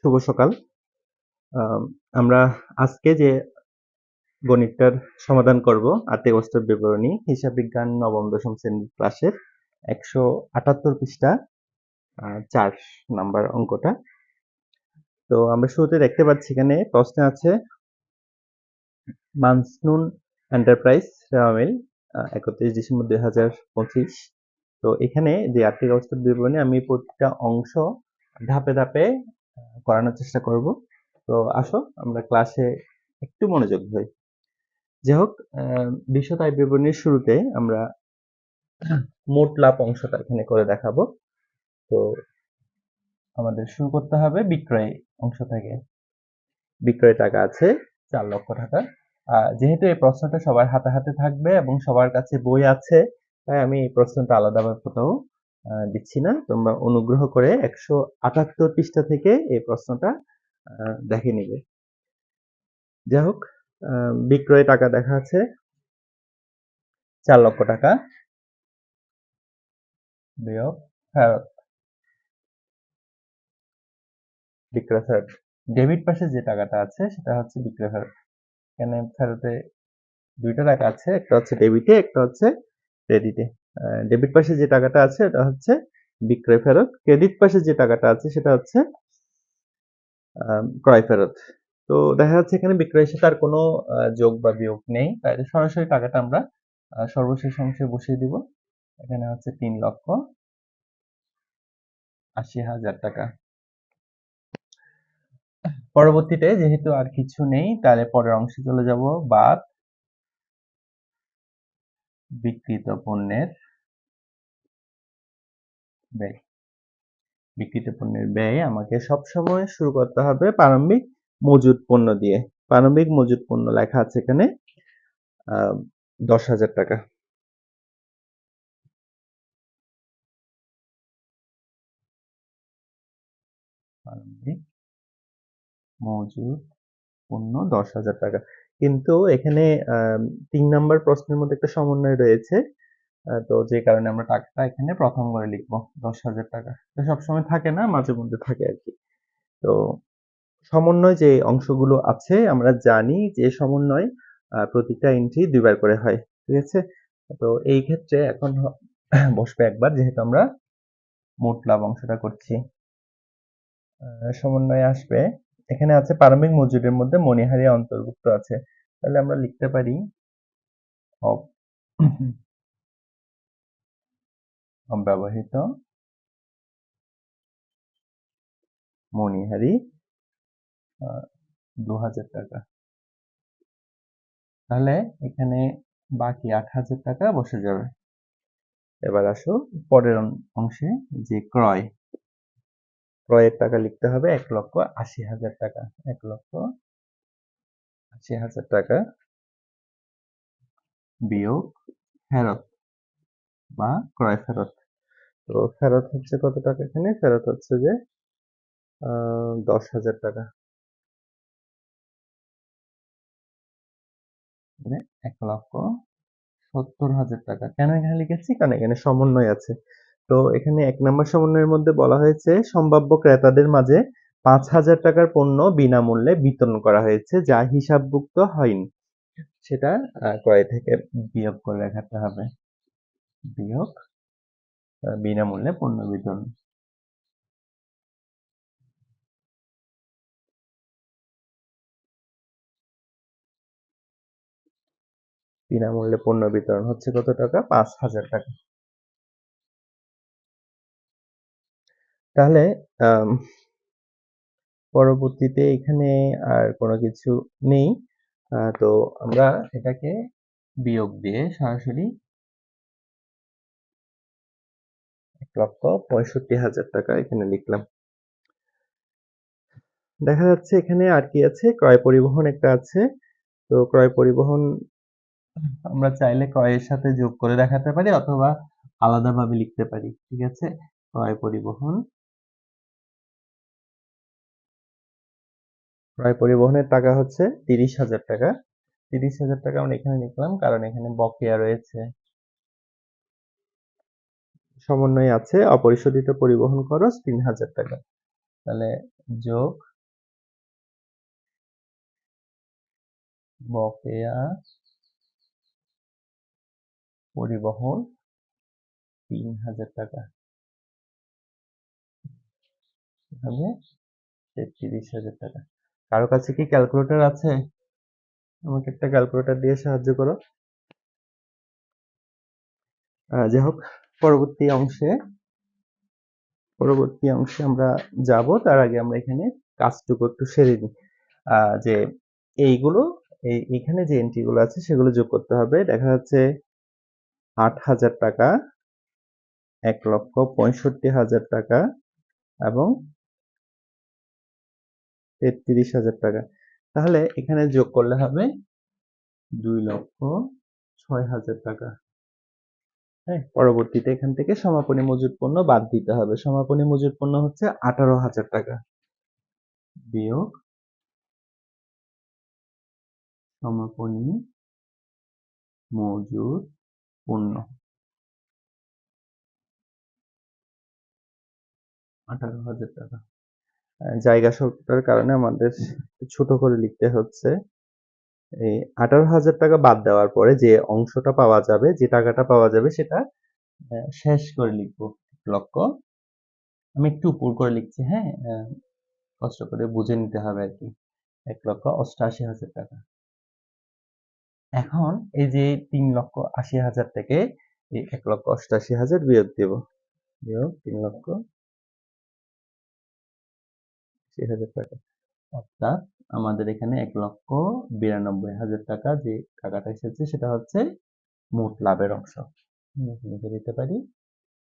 শুভ সকাল। আমরা আজকে যে গণিতটার সমাধান করব, আর্থিক অবস্থার বিবরণী, হিসাব বিজ্ঞান নবম দশম শ্রেণীর ক্লাসের 178 পৃষ্ঠা 4 নাম্বার অঙ্কটা। তো আমরা শুরুতে দেখতে পাচ্ছি এখানে প্রশ্নে আছে মানসনুন এন্টারপ্রাইজ রাওয়ামিল 31 ডিসেম্বর 2025। তো এখানে যে আর্থিক অবস্থার বিবরণী আমি প্রতিটা অংশ ধাপে ধাপে করানোর চেষ্টা করব। তো আসো আমরা ক্লাসে একটু মনোযোগ হই। যাই হোক, বিশদ আয় বিবরণীর শুরুতে আমরা মোট লাভ অংশটা এখানে করে দেখাবো। তো আমাদের শুরু করতে হবে বিক্রয় অংশ থেকে। বিক্রয় টাকা আছে 4 লক্ষ টাকা। যেহেতু এই প্রশ্নটা সবার হাতে হাতে থাকবে এবং সবার কাছে বই আছে, তাই আমি এই প্রশ্নটা আলাদাভাবে কোথাও দিচ্ছি না। তোমরা অনুগ্রহ করে 178 পৃষ্ঠা থেকে এই প্রশ্নটা দেখে নিবে। যাই হোক, বিক্রয় টাকা দেখা আছে 4 লক্ষ টাকা বিয়োগ ফেরত। বিক্রয় ফেরত, ডেবিট পাশে যে টাকাটা আছে সেটা হচ্ছে বিক্রয় ফেরত। এখানে ফেরতে দুইটা টাকা আছে, একটা হচ্ছে ডেবিটে, একটা হচ্ছে ক্রেডিটে। ডেবিট পাশে যে টাকাটা আছে এটা হচ্ছে বিক্রয় ফেরত, ক্রেডিট পাশে যে টাকাটা আছে সেটা হচ্ছে ক্রয় ফেরত। তো দেখা যাচ্ছে এখানে বিক্রয়ের সাথে আর কোনো যোগ বা বিয়োগ নেই, তাই সরাসরি টাকাটা আমরা সর্বশেষ অংশে বসিয়ে দিব। এখানে হচ্ছে 3,80,000 টাকা। পরবর্তীতে যেহেতু আর কিছু নেই, তাহলে পরের অংশে চলে যাব। বাদ বিক্রিত পণ্যের ব্যয়। বিক্রিত পণ্যের ব্যয় আমাকে সবসময় শুরু করতে হবে প্রারম্ভিক মজুদ পণ্য দিয়ে। প্রারম্ভিক মজুদ পণ্য লেখা আছে এখানে 10,000 টাকা। প্রারম্ভিক মজুদ পণ্য 10,000 টাকা। কিন্তু এখানে 3 নাম্বার প্রশ্নের মধ্যে একটা সমন্বয় রয়েছে। তো যে কারণে আমরা টাকাটা এখানে প্রথম করে লিখবো 10,000 টাকা। এটা সবসময় থাকে না, মাঝে মধ্যে থাকে আর কি। তো সমন্বয় যে অংশগুলো আছে আমরা জানি যে সমন্বয় প্রতিটা এন্ট্রি দুইবার করে হয়, ঠিক আছে। তো এই ক্ষেত্রে এখন বসবে একবার, যেহেতু আমরা মোট লাভ অংশটা করছি। সমন্বয়ে আসবে, এখানে আছে প্রারম্ভিক মজুদের মধ্যে মণিহারি অন্তর্ভুক্ত আছে, তাহলে আমরা লিখতে পারি অব্যবহৃত মণিহারি 2,000 টাকা। তাহলে এখানে বাকি 8,000 টাকা বসে যাবে। এবার আসো পরের অংশে, যে ক্রয়ের টাকা লিখতে হবে 1,80,000 টাকা। 1,80,000 টাকা বিয়োগ ফেরত বা ক্রয় ফেরত। তো ফেরত হচ্ছে কত টাকা? এখানে ফেরত হচ্ছে যে 10,000 টাকা, মানে 1,70,000 টাকা। কেন এখানে লিখেছি? কারণ এখানে সমন্বয় আছে। তো এখানে 1 নম্বর সমন্বয়ের মধ্যে বলা হয়েছে সম্ভাব্য ক্রেতাদের মাঝে 5,000 টাকার পণ্য বিনামূল্যে বিতরণ করা হয়েছে যা হিসাবভুক্ত হয়নি। সেটা ক্রয় থেকে বিয়োগ করে দেখাতে হবে। বিয়োগ বিনামূল্যে পণ্য বিতরণ। বিনামূল্যে পণ্য বিতরণ হচ্ছে কত টাকা? 5,000 টাকা। তাহলে পরবর্তীতে এখানে আর কোনো কিছু নেই। তো আমরা এটাকে বিয়োগ দিয়ে সরাসরি 1,65,000 টাকা এখানে লিখলাম। দেখা যাচ্ছে এখানে আর কি আছে? ক্রয় পরিবহন একটা আছে। তো ক্রয় পরিবহন আমরা চাইলে ক্রয়ের সাথে যোগ করে দেখাতে পারি অথবা আলাদাভাবে লিখতে পারি, ঠিক আছে। ক্রয় পরিবহন, ক্রয় পরিবহনের টাকা হচ্ছে 30,000 টাকা। 30,000 টাকা আমরা এখানে লিখলাম কারণ এখানে বকেয়া রয়েছে। সমন্বয় আছে অপরিশোধিত পরিবহন খরচ 3,000 টাকা। তাহলে যোগ বকেয়া পরিবহন ৩,০০০ টাকা হবে ৩৩,০০০ টাকা। কারো কাছে কি ক্যালকুলেটর আছে? আমাকে একটা ক্যালকুলেটর দিয়ে সাহায্য করো। যাই হোক, পরবর্তী অংশে আমরা যাব। তার আগে আমরা এখানে কাজটুকু একটু সেরে নিই। যে এইগুলো এখানে যে এন্ট্রিগুলো আছে সেগুলো যোগ করতে হবে। দেখা যাচ্ছে ৮,০০০ টাকা, ১,৬৫,০০০ টাকা এবং ৩৩,০০০ টাকা। তাহলে এখানে যোগ করলে হবে ২,০৬,০০০ টাকা। হ্যাঁ, পরবর্তীতে এখান থেকে সমাপনী মজুত পণ্য বাদ দিতে হবে। সমাপনী মজুত পণ্য হচ্ছে ১৮,০০০ টাকা বিয়োগ সমাপনী মজুত পণ্য ১৮,০০০ টাকা। জায়গা স্বল্পতার কারণে আমাদের ছোট করে লিখতে হচ্ছে। এই ১৮,০০০ টাকা বাদ দেওয়ার পরে যে অংশটা পাওয়া যাবে, যে টাকাটা পাওয়া যাবে সেটা শেষ করে লিখবো ১,০০,০০০। আমি একটু উপর করে লিখছি, হ্যাঁ, কষ্ট করে বুঝে নিতে হবে আর কি। ১,৮৮,০০০ টাকা। এখন এই যে ৩,৮০,০০০ থেকে এই ১,৮৮,০০০ বিয়োগ দেব। বিয়োগ ৩,৮০,০০০ টাকা। অর্থাৎ আমাদের এখানে ১,৯২,০০০ টাকা যে টাকাটা এসেছে সেটা হচ্ছে মোট লাভের অংশ। লিখে দিতে পারি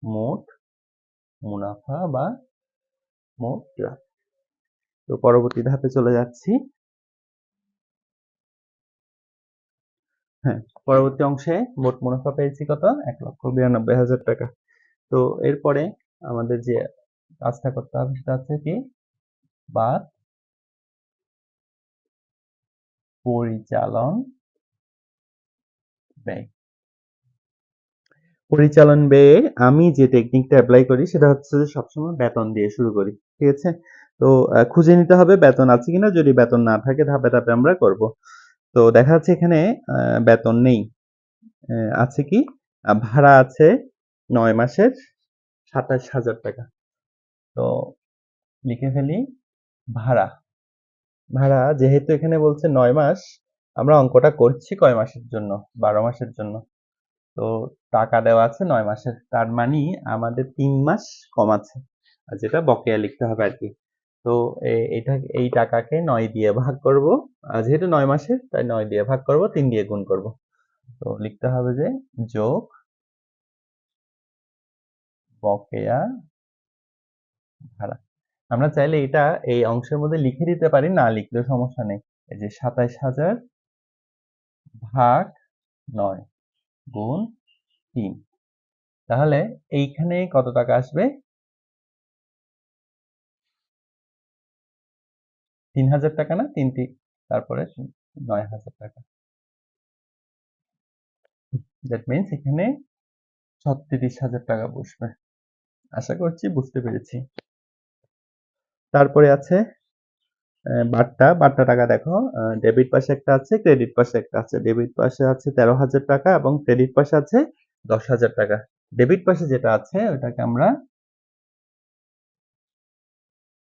মোট মুনাফা বা মোট লাভ। তো পরবর্তী ধাপে চলে যাচ্ছি। হ্যাঁ, পরবর্তী অংশে মোট মুনাফা পেয়েছি কত? ১,৯২,০০০ টাকা। তো এরপরে আমাদের যে কাজটা করতে হবে সেটা হচ্ছে কি, বাদ পরিচালন ব্যয়। পরিচালন ব্যয়ে আমি যে টেকনিকটা অ্যাপ্লাই করি সেটা হচ্ছে যে সবসময় বেতন দিয়ে শুরু করি। ঠিক আছে? তো খুঁজে নিতে হবে বেতন আছে কিনা। যদি বেতন না থাকে ধাপে ধাপে আমরা করব। তো দেখা যাচ্ছে এখানে বেতন নেই। আছে কি? ভাড়া আছে ৯ মাসের ২৭,০০০ টাকা। তো লিখে ফেলি ভাড়া। ভাড়া যেহেতু এখানে বলছে ৯ মাস, আমরা অঙ্কটা করছি কয় মাসের জন্য? ১২ মাসের জন্য। তো টাকা দেওয়া আছে ৯ মাসের। তার মানে আমাদের ৩ মাস কম আছে। আর যেটা বকেয়া লিখতে হবে আর কি। তো এটা এই টাকাকে ৯ দিয়ে ভাগ করব। যেহেতু ৯ মাসের তাই ৯ দিয়ে ভাগ করব, ৩ দিয়ে গুণ করব। তো লিখতে হবে যে যোগ বকেয়া ভাড়া। আমরা চাইলে এটা এই অংশের মধ্যে লিখে দিতে পারি, না লিখলেও সমস্যা নেই। এই যে ২৭,০০০ ভাগ ৯ গুণ ৩। তাহলে এইখানে কত টাকা আসবে? ৩,০০০ টাকা না? তারপরে ৯,০০০ টাকা। দ্যাট মিনস এখানে ৩৬,০০০ টাকা বসবে। আশা করছি বুঝতে পেরেছি। তারপরে আছে বাট্টা টাকা দেখো, ডেবিট পাশে একটা আছে, ক্রেডিট পাশে একটা আছে। ডেবিট পাশে আছে ১৩,০০০ টাকা এবং ক্রেডিট পাশে আছে ১০,০০০ টাকা। ডেবিট পাশে যেটা আছে ওটাকে আমরা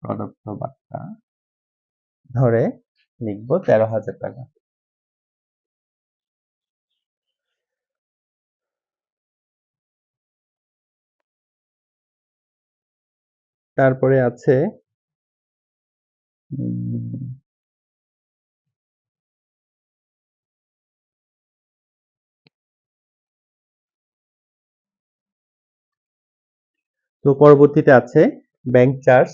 প্রদত্ত বাট্টা ধরে লিখবো ১৩,০০০ টাকা। তারপরে আছে তো পরবর্তীতে আছে ব্যাংক চার্জ।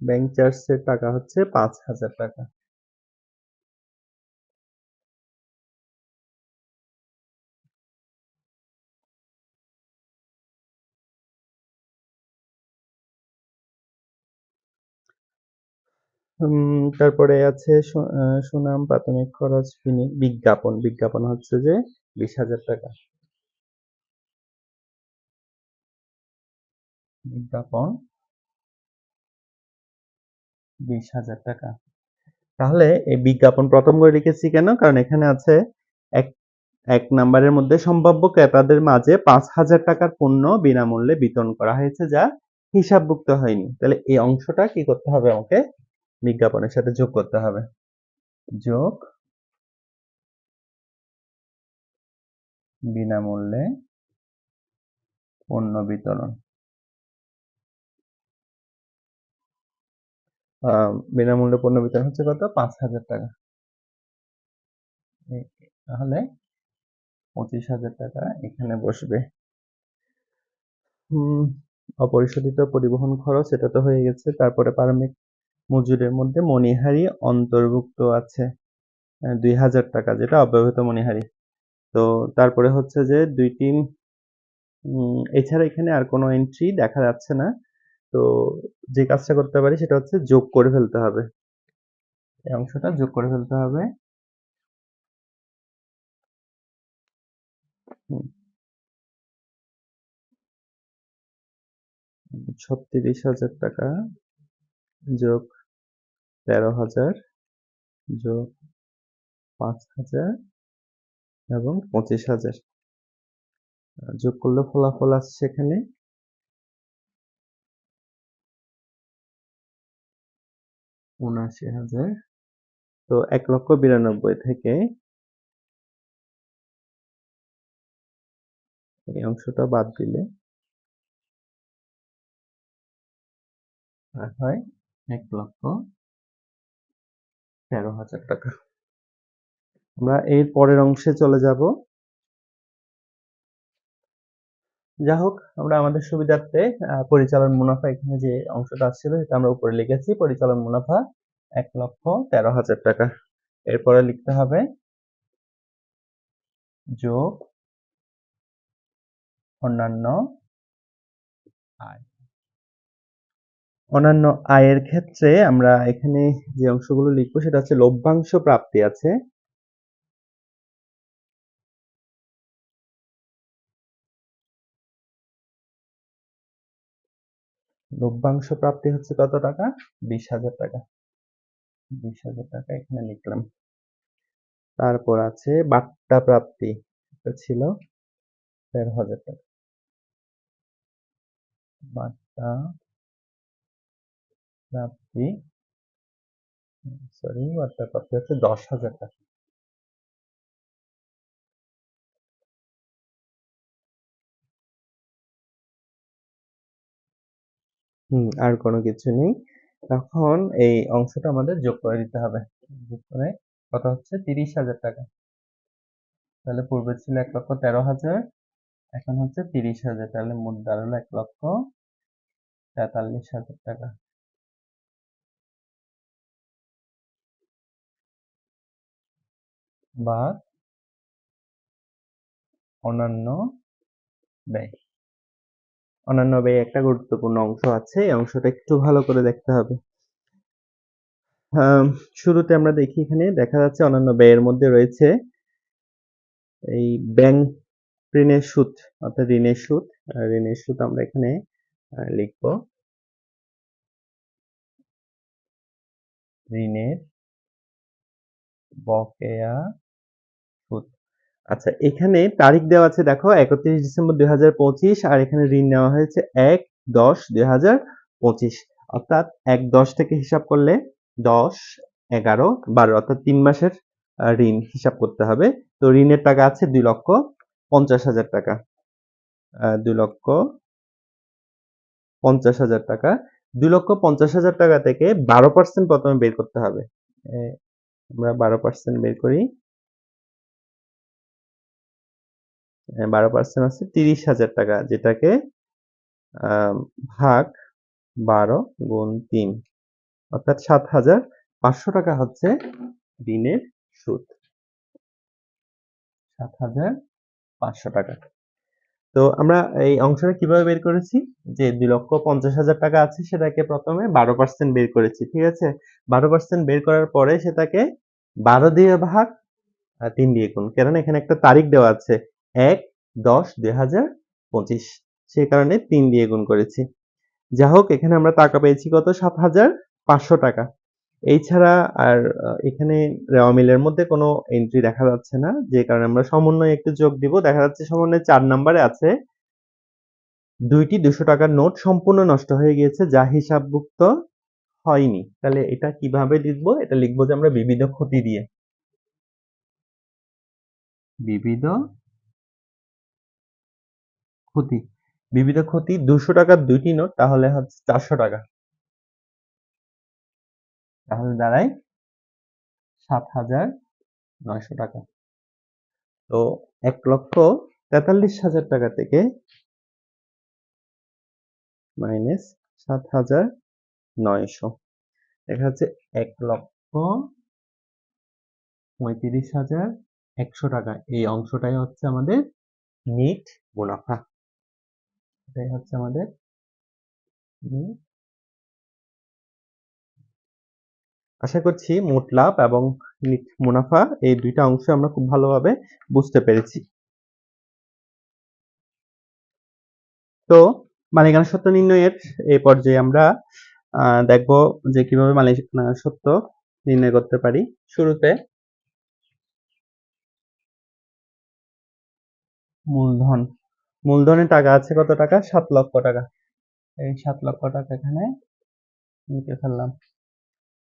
ব্যাংক চার্জের টাকা হচ্ছে ৫,০০০ টাকা। তারপরে আছে সুনাম, প্রাথমিক খরচ, বিজ্ঞাপন। বিজ্ঞাপন হচ্ছে যে ২০,০০০ টাকা। বিজ্ঞাপন 20,000 টাকা। তাহলে এই বিজ্ঞাপন প্রথম করে লিখেছি কেন? কারণ এখানে আছে এক এক নাম্বারের মধ্যে সম্ভাব্য ক্রেতাদের মাঝে 5,000 টাকার পণ্য বিনামূল্যে বিতরণ করা হয়েছে যা হিসাবভুক্ত হয়নি। তাহলে এই অংশটা কি করতে হবে আমাকে? বিজ্ঞাপনের সাথে যোগ করতে হবে। যোগ বিনামূল্যে পণ্য বিতরণ। বিনামূল্যে পণ্য বিতরণ হচ্ছে কত? 5,000 টাকা। তাহলে 25,000 টাকা এখানে বসবে। অপরিশোধিত পরিবহন খরচ এটা তো হয়ে গেছে। তারপরে প্রারম্ভিক মজুরের মধ্যে মণিহারি অন্তর্ভুক্ত আছে 2,000 টাকা, যেটা অব্যবহৃত মণিহারি। তো তারপরে হচ্ছে যে এছাড়া এখানে আর কোনো এন্ট্রি দেখা যাচ্ছে না। তো যে কাজটা করতে পারি সেটা হচ্ছে যোগ করে ফেলতে হবে। এই অংশটা যোগ করে ফেলতে হবে। 36,000 টাকা যোগ 13,000 যোগ 5,000 এবং 25,000 যোগ করলে ফলাফল আসছে এখানে 79,000। তো 1,92,000 থেকে এই অংশটা বাদ দিলে আর হয় 1,13,000 টাকা। আমরা এর পরের অংশে চলে যাব। যা হোক, আমরা আমাদের সুবিধার্থে পরিচালন মুনাফা, এখানে যে অংশটা আসছিল সেটা আমরা উপরে লিখেছি। পরিচালন মুনাফা 1,13,000 টাকা। এরপরে লিখতে হবে যোগ অন্যান্য আয়। অন্যান্য আয়ের ক্ষেত্রে আমরা এখানে যে অংশগুলো লিখবো সেটা হচ্ছে লভ্যাংশ প্রাপ্তি আছে। লভ্যাংশ প্রাপ্তি হচ্ছে কত টাকা? 20,000 টাকা। 20,000 টাকা এখানে লিখলাম। তারপর আছে বাট্টা প্রাপ্তি, এটা ছিল 13,000 টাকা। বাট্টা প্রাপ্তি বাট্টা প্রাপ্তি হচ্ছে 10,000 টাকা। আর কোনো কিছু নেই। তখন এই অংশটা আমাদের যোগ করে দিতে হবে। যোগ করে কত হচ্ছে? 30,000 টাকা। তাহলে পূর্বে ছিল 1,13,000, এখন হচ্ছে 30,000। তাহলে মোট দাঁড়ালো 1,43,000 টাকা। বা অন্যান্য ব্যয়। অন্যান্য ব্যয় একটা গুরুত্বপূর্ণ অংশ আছে, এই অংশটা একটু ভালো করে দেখতে হবে। শুরুতে আমরা দেখি, এখানে দেখা যাচ্ছে অন্যান্য ব্যয়ের মধ্যে রয়েছে এই ব্যাংক ঋণের সুদ, অর্থাৎ ঋণের সুদ। ঋণের সুদ আমরা এখানে লিখব ঋণের বকেয়া সুদ। আচ্ছা, এখানে তারিখ দেওয়া আছে, দেখো 31 ডিসেম্বর 2025, আর এখানে ঋণ নেওয়া হয়েছে 1/10/2025। অর্থাৎ 1/10 থেকে হিসাব করলে 10, 11, 12 অর্থাৎ 3 মাসের ঋণ হিসাব করতে হবে। তো ঋণের টাকা আছে 2,50,000 টাকা। 2,50,000 টাকা। 2,50,000 টাকা থেকে 12% প্রথমে বের করতে হবে। আমরা 12% বের করি। 12% আছে 30,000 টাকা, যেটাকে ভাগ 12 গুণ 3, অর্থাৎ 7,500 টাকা হচ্ছে ঋণের সুদ। 7,500 টাকা। তো আমরা এই অংশটা কিভাবে বের করেছি? যে 2,50,000 টাকা আছে, সেটাকে প্রথমে 12% বের করেছি, ঠিক আছে? 12% বের করার পরে সেটাকে 12 দিয়ে ভাগ 3 দিয়ে গুণ। কেননা এখানে একটা তারিখ দেওয়া আছে 1/10/2025, সেই কারণে 3 দিয়ে গুণ করেছি। যা হোক, এখানে আমরা টাকা পেয়েছি কত? 7,500। 500 টাকা। এছাড়া আর এখানে রেওয়া মিলের মধ্যে কোনো এন্ট্রি দেখা যাচ্ছে না, যে কারণে আমরা সমন্বয়ে একটু যোগ দিব। দেখা যাচ্ছে সমন্বয়ে 4 নম্বরে আছে 2টি 200 টাকার নোট সম্পূর্ণ নষ্ট হয়ে গিয়েছে যা হিসাবভুক্ত হয়নি। তাহলে এটা কিভাবে লিখবো? এটা লিখবো যে আমরা বিবিধ ক্ষতি দিয়ে। বিবিধ ক্ষতি। বিবিধ ক্ষতি 200 টাকার 2টি নোট, তাহলে হচ্ছে 400 টাকা। তাহলে দাঁড়ায় 7,900 টাকা। তো 1,43,000 টাকা থেকে মাইনাস 7,900 দেখা যাচ্ছে 1,35,100 টাকা। এই অংশটাই হচ্ছে আমাদের নিট মুনাফা। এটাই হচ্ছে আমাদের নিট। আশা করছি মোট লাভ এবং নিট মুনাফা এই দুইটা অংশ আমরা খুব ভালোভাবে বুঝতে পেরেছি। তো মালিকানা সত্ত্ব নির্ণয়ের এই পর্যায়ে আমরা দেখব যে কিভাবে মালিকানা সত্ত্ব নির্ণয় করতে পারি। শুরুতে মূলধন। মূলধনের টাকা আছে কত টাকা? 7 লক্ষ টাকা। এই 7 লক্ষ টাকা এখানে লিখে ফেললাম।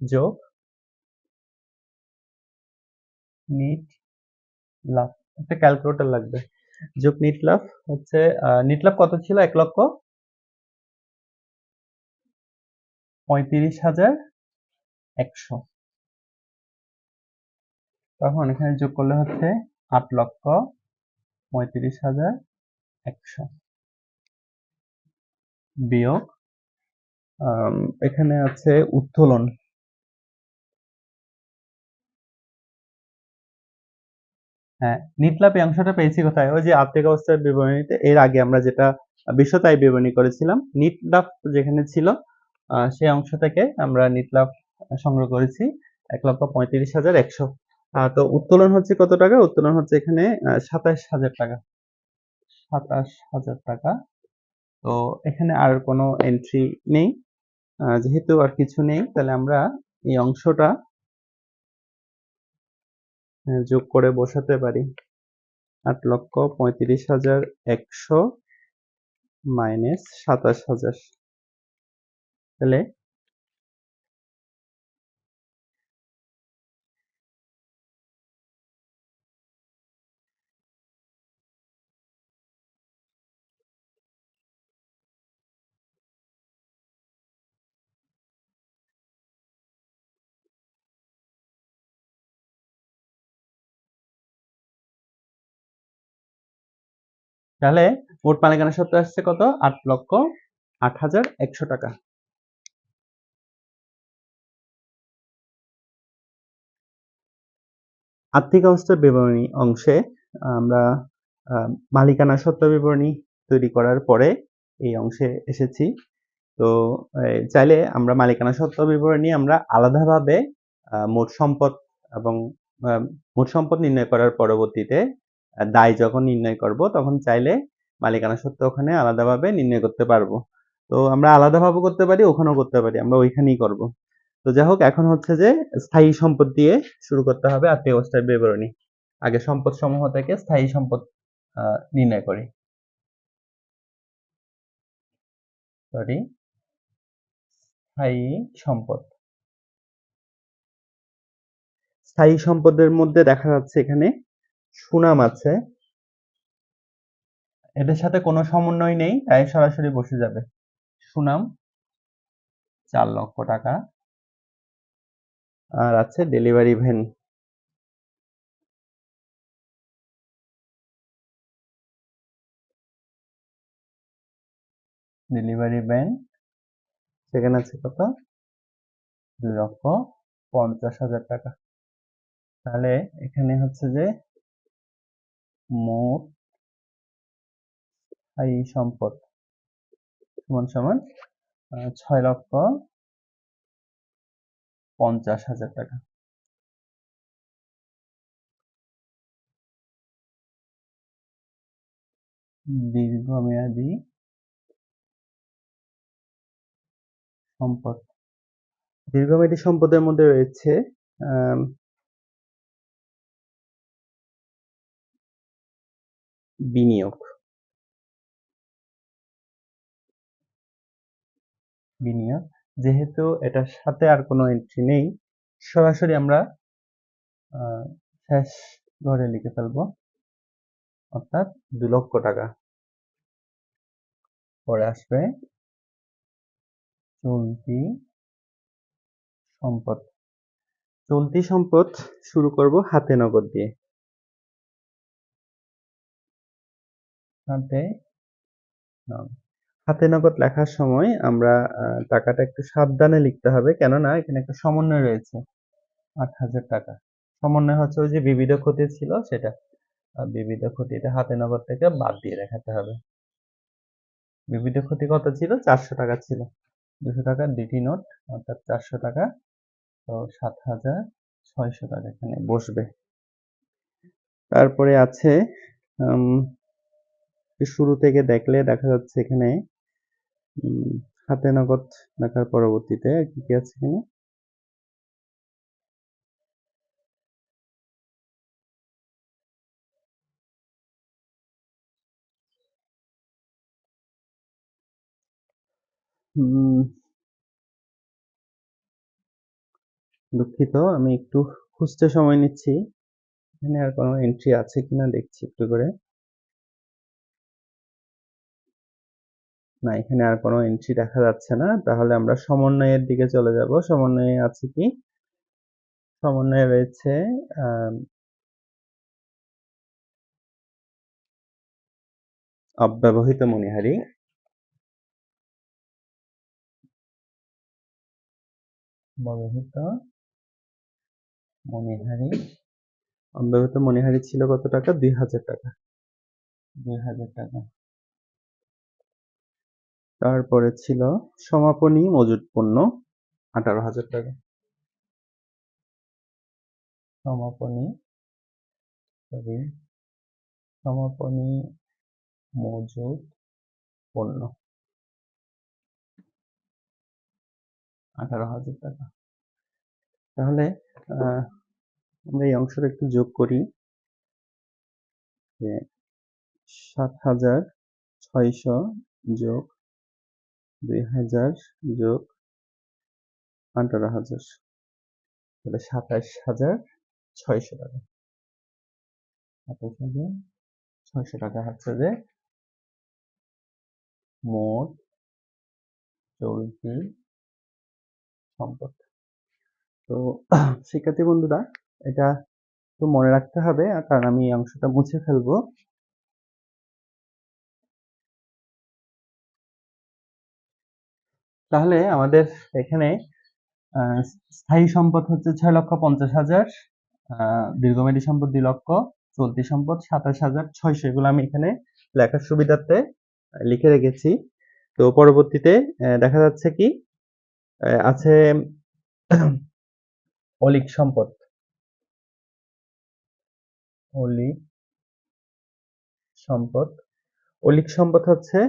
যোগ নিট লাভ। একটা ক্যালকুলেটর লাগবে। যোগ নিট লাভ হচ্ছে নিট লাভ কত ছিল? 1,35,100। তখন এখানে যোগ করলে হচ্ছে 8,35,100 বিয়োগ এখানে আছে উত্তোলন। হ্যাঁ, নিট লাভ এই অংশটা পেয়েছি কোথায়? ওই যে আর্থিক অবস্থার বিবরণীতে এর আগে আমরা যেটা বিশদ বিবরণী করেছিলাম, নিট লাভ যেখানে ছিল সেই অংশ থেকে আমরা নিট লাভ সংগ্রহ করেছি 1,35,100। তো উত্তোলন হচ্ছে কত টাকা? উত্তোলন হচ্ছে এখানে 27,000 টাকা। 27,000 টাকা। তো এখানে আর কোনো এন্ট্রি নেই, যেহেতু আর কিছু নেই, তাহলে আমরা এই অংশটা যোগ করে বসাতে পারি। 8,35,100 মাইনাস 27,000। তাহলে মোট মালিকানা সত্ত্ব আসছে কত? 8,08,100 টাকা। আর্থিক অবস্থার বিবরণী অংশে আমরা মালিকানা সত্ত্ব বিবরণী তৈরি করার পরে এই অংশে এসেছি। তো চাইলে আমরা মালিকানা সত্ত্ব বিবরণী আমরা আলাদাভাবে মোট সম্পদ এবং মোট সম্পদ নির্ণয় করার পরবর্তীতে দায় যখন নির্ণয় করব তখন চাইলে মালিকানা সত্ত্ব ওখানে আলাদাভাবে নির্ণয় করতে পারবো। তো আমরা আলাদাভাবে করতে পারি, ওখানেও করতে পারি, আমরা ওইখানেই করব। তো যাই হোক, এখন হচ্ছে যে স্থায়ী সম্পদ দিয়ে শুরু করতে হবে আর্থিক অবস্থার বিবরণী। আগে সম্পদ সমূহ থেকে স্থায়ী সম্পদ নির্ণয় করি। সরি, স্থায়ী সম্পদ। স্থায়ী সম্পদের মধ্যে দেখা যাচ্ছে এখানে সুনাম আছে, এদের সাথে কোনো সমন্বয় নেই, তাই সরাসরি বসে যাবে। সুনাম 4 লক্ষ টাকা। আর আছে ডেলিভারি ভ্যান। ডেলিভারি ভ্যান সেখানে আছে কত? 2,50,000 টাকা। তাহলে এখানে হচ্ছে যে মোট স্থায়ী সম্পদ সমান সমান 6,50,000 টাকা। দীর্ঘমেয়াদী সম্পদ দীর্ঘমেয়াদী সম্পদের মধ্যে রয়েছে বিনিয়োগ। যেহেতু এটার সাথে আর কোনো এন্ট্রি নেই, সরাসরি আমরা শেষ ঘরে লিখে ফেলবো, অর্থাৎ 2 লক্ষ টাকা। পরে আসবে চলতি সম্পদ। চলতি সম্পদ শুরু করব হাতে নগদ দিয়ে। হাতে নগদ লেখার সময় আমরা টাকাটা একটু সাবধানে লিখতে হবে, কেননা এখানে একটা সমন্বয় রয়েছে 8,000 টাকা। সমন্বয় হচ্ছে ওই যে বিবিধ ক্ষতি ছিল সেটা, বিবিধ ক্ষতিটা হাতে নগদ থেকে বাদ দিয়ে দেখাতে হবে। বিবিধ ক্ষতি কত ছিল? 400 টাকা ছিল। 200 টাকার 2টি নোট, অর্থাৎ 400 টাকা। তো 7,600 টাকা এখানে বসবে। তারপরে আছে শুরু থেকে দেখলে দেখা যাচ্ছে এখানে হাতে নগদ লেখার পরবর্তীতে কি কি আছে এখানে? দুঃখিত, আমি একটু খুঁজতে সময় নিচ্ছি। এখানে আর কোনো এন্ট্রি আছে কিনা দেখছি একটু করে। না, এখানে আর কোনো এন্ট্রি দেখা যাচ্ছে না। তাহলে আমরা সমন্বয়ের দিকে চলে যাব। সমন্বয়ে আছে কি? সমন্বয়ে রয়েছে অব্যবহৃত মণিহারি। অব্যবহৃত মণিহারি ছিল কত টাকা? 2,000 টাকা। 2,000 টাকা। তারপরে ছিল সমাপনী মজুদ পণ্য 18,000 টাকা। সমাপনী মজুদ পণ্য 18,000 টাকা। তাহলে আমরা এই অংশটা একটু যোগ করি, যে 7,600 যোগ 2,000 যোগ 18,000, তাহলে 27,600 টাকা। 27,600 টাকা হচ্ছে যে মোট চলতি সম্পদ। তো শিক্ষার্থী বন্ধুরা, এটা একটু মনে রাখতে হবে, কারণ আমি এই অংশটা মুছে ফেলবো। তাহলে আমাদের এখানে স্থায়ী সম্পদ হচ্ছে 6,50,000, দীর্ঘমেয়াদী সম্পদ 2 লক্ষ, চলতি সম্পদ 27,600। এগুলো আমি এখানে লেখার সুবিধার্থে লিখে রেখেছি। তো পরবর্তীতে দেখা যাচ্ছে কি আছে অলিক সম্পদ। অলিক সম্পদ হচ্ছে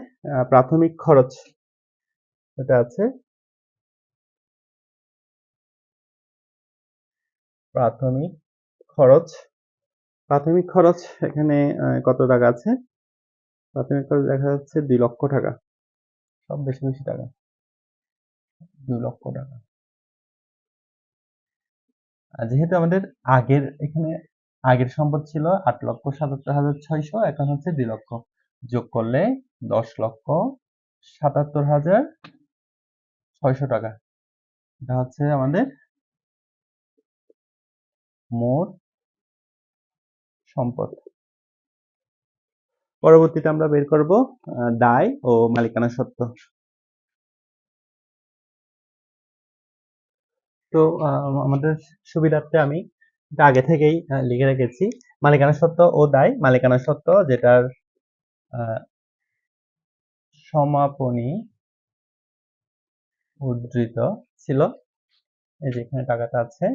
প্রাথমিক খরচ। এটা আছে প্রাথমিক খরচ। এখানে কত টাকা আছে? প্রাথমিক খরচ দেখা যাচ্ছে 2 লক্ষ টাকা। সব বেশি বেশি টাকা, 2 লক্ষ টাকা। যেহেতু আমাদের আগের সম্পদ ছিল 8,77,600, এখন হচ্ছে 2 লক্ষ, যোগ করলে 10,77,600 টাকা। এটা হচ্ছে আমাদের মোট সম্পদ। পরবর্তীতে আমরা বের করব দায় ও মালিকানা সত্ত্ব। তো আমাদের সুবিধার্থে আমি আগে থেকেই লিখে রেখেছি মালিকানা সত্ত্ব ও দায়। মালিকানা সত্ত্ব যেটার সমাপনী উদ্ধৃত ছিল, এই যে এখানে টাকাটা আছে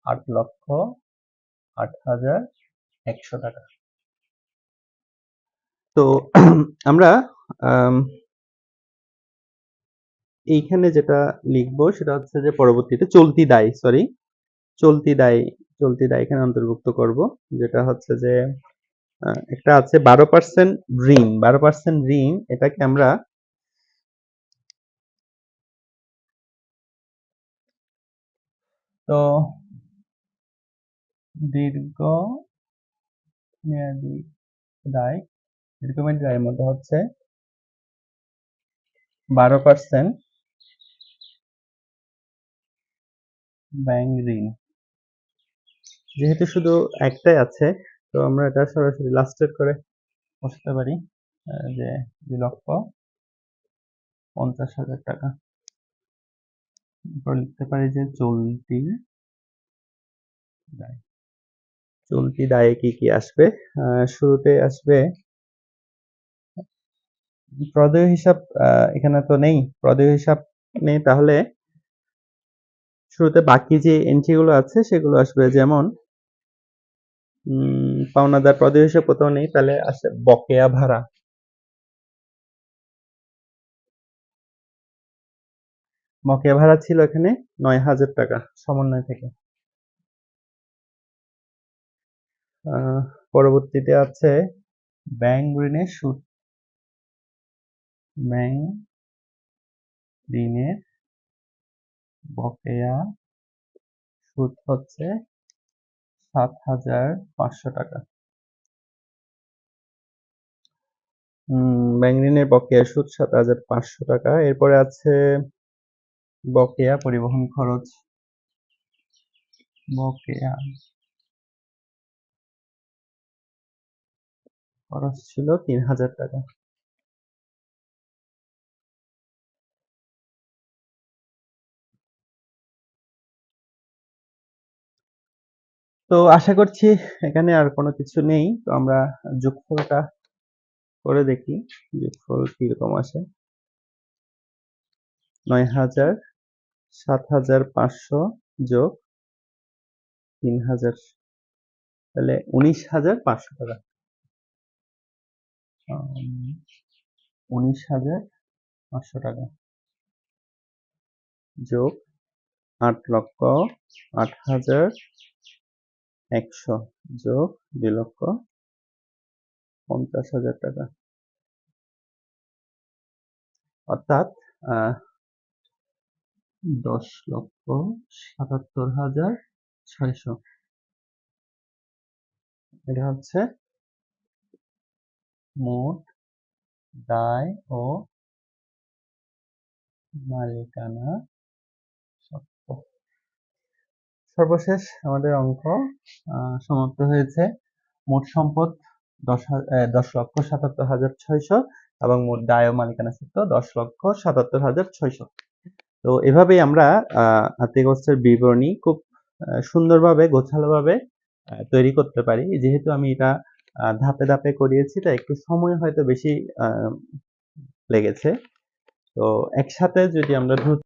8,08,100 টাকা। তো আমরা এইখানে যেটা লিখবো সেটা হচ্ছে যে পরবর্তীতে চলতি দায়, সরি, চলতি দায়, চলতি দায় এখানে অন্তর্ভুক্ত করব, যেটা হচ্ছে যে একটা আছে 12% ঋণ, 12% ঋণ, এটাকে আমরা তো দীর্ঘ মেয়াদি দায়, দীর্ঘমেয়াদী দায়ের মধ্যে হচ্ছে 12% ব্যাংক ঋণ। যেহেতু শুধু একটাই আছে, তো আমরা এটা সরাসরি লাস্টের করে বসাতে পারি, যে 2,50,000 টাকা। এরপর লিখতে পারি যে চলতি দায়। চলতি দায়ে কি কি আসবে? শুরুতে আসবে প্রদেয় হিসাব, এখানে তো নেই, প্রদেয় হিসাব নেই, তাহলে শুরুতে বাকি যে এন্ট্রি গুলো আছে সেগুলো আসবে, যেমন পাওনাদার প্রদেয় হিসাব কোথাও নেই, তাহলে আসে বকেয়া ভাড়া। বকেয়া ভাড়া ছিল এখানে 9,000 টাকা সমন্বয় থেকে। পরবর্তীতে আছে ব্যাংক ঋণের সুদ। ব্যাংক ঋণের বকেয়া সুদ হচ্ছে 7,500 টাকা। ব্যাংক ঋণের বকেয়া সুদ 7,500 টাকা। এরপরে আছে বকেয়া পরিবহন খরচ। বকেয়া খরচ ছিল 3,000 টাকা। তো আশা করছি এখানে আর কোনো কিছু নেই। তো আমরা যোগফলটা করে দেখি, যোগফল কিরকম আসে। 9,000, 7,500 যোগ 3,000, তাহলে 19,500 টাকা। 19,500 টাকা যোগ 8,08,100 যোগ 2,50,000 টাকা, অর্থাৎ 10,77,600। এটা হচ্ছে মোট দায় ও মালিকানা সত্ত্ব। সর্বশেষ আমাদের অঙ্ক সমাপ্ত হয়েছে। মোট সম্পদ 10,77,600 এবং মোট দায় ও মালিকানা সত্ত্ব 10,77,600। তো এভাবেই আমরা আর্থিক অবস্থার বিবরণী খুব সুন্দরভাবে গোছালোভাবে তৈরি করতে পারি। যেহেতু আমি এটা ধাপে ধাপে করিয়েছি, তাই একটু সময় হয়তো বেশি লেগেছে। তো একসাথে যদি আমরা দ্রুত